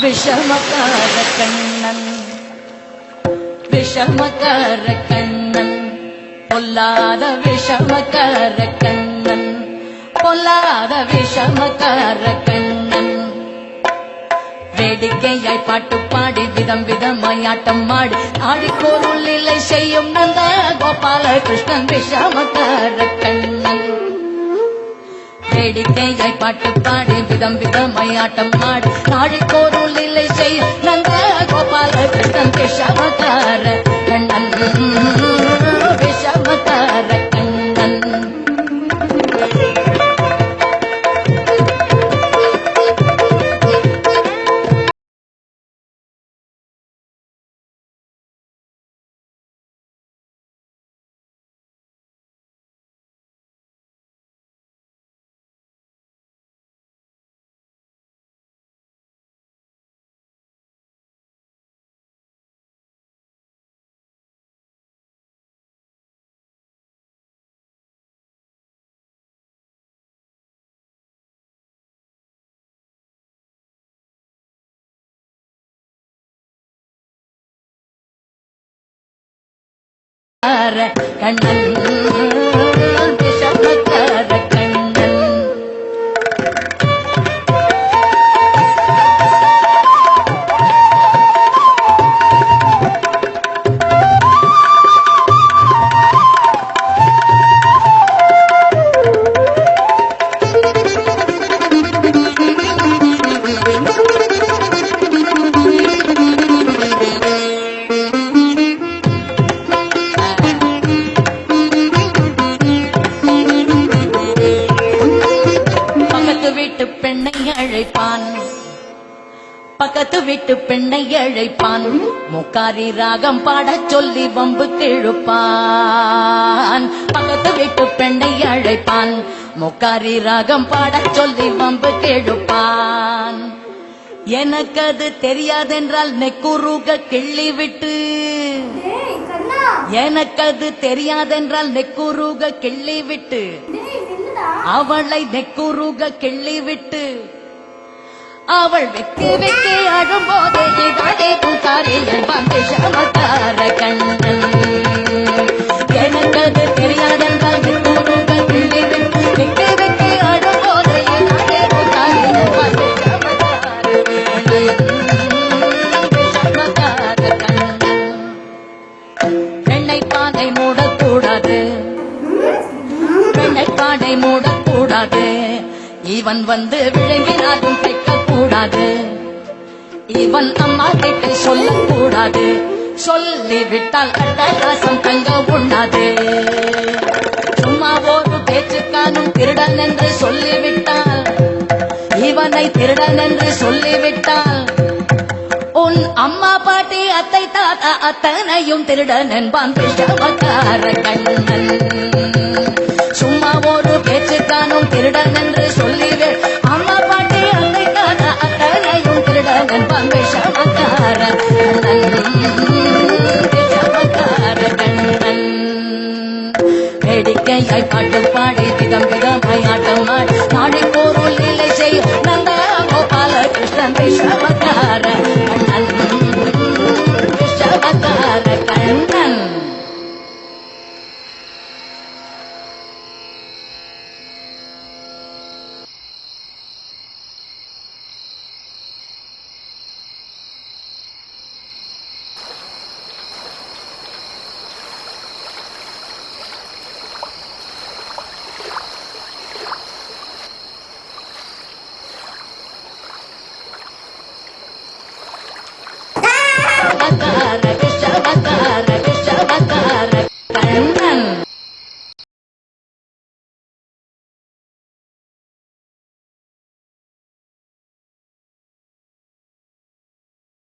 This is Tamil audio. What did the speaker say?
விஷமக்கார கண்ணன் விஷமக்கார கண்ணன் பொல்லாத விஷமக்கார கண்ணன் பொல்லாத விஷமக்கார கண்ணன் வேடிக்கையாய் பாட்டு பாடி விதம் விதமாய் ஆட்டம் ஆடி ஆடிக்கோருள் இல்லை செய்யும் நந்த கோபால கிருஷ்ணன் விஷமக்கார கண்ணன் வேடிக்கையாய் பாட்டு பாடி விதம் விதமாய் ஆட்டம் ஆடி ஆடிக்கோருள் இல்லை செய்யும் நந்த கோபால கிருஷ்ணன் விஷமக்கார கண்ணன் விஷமக்கார கண்ணன் கண்ணன் விஷமக்கார கண்ணன் பக்கத்து வீட்டு பெண்ணை அழைப்பான் முக்காரி ராகம் பாடச் சொல்லி வம்பு கிழுப்பான் பக்கத்து வீட்டு பெண்ணை அழைப்பான் முக்காரி ராகம் பாடச் சொல்லி வம்பு கிழுப்பான் எனக்கு அது தெரியாதென்றால் நெக்குருக கிள்ளி விட்டு எனக்கு அது தெரியாதென்றால் நெக்குருக கிள்ளி விட்டு அவளை நெக்குருக கிள்ளி விட்டு அவள் வெக்கு வெக்கு அழும்போது இதழே பூசாரி என்பான் விஷமக்கார கண்ணன் எனக்கு அது தெரியாதென்றால் நெக்குருக கிள்ளி விட்டு வெக்கு வெக்கு அழும்போது இதழே பூசாரி என்பான் விஷமக்கார கண்ணன் பெண்ணை பாதை மூடக்கூடாது பெண்ணை பாதை மூடக்கூடாது இவன் வந்து விழுங்கினாலும் கேட்கக்கூடாது இவன் அம்மா கிட்ட சொல்லக்கூடாது சொல்லிவிட்டால் அட்டகாசம் தங்க உண்ணாது சும்மா ஒரு பேச்சுக்கானும் திருடன் என்று சொல்லிவிட்டால் இவனை திருடன் என்று சொல்லிவிட்டால் உன் அம்மா பாட்டி அத்தை தாத்தா அத்தனையும் திருடன் என்பான் விஷமக்கார கண்ணன் சும்மா ஒரு பேச்சுக்கானும் திருடன் என்று சொல்லிவே அம்மா பாட்டி அத்தை தாத்தா அத்தனையும் திருடன் என்பான் விஷமக்கார கண்ணன் விஷமக்கார கண்ணன் வேடிக்கையாய் பாட்டு பாடி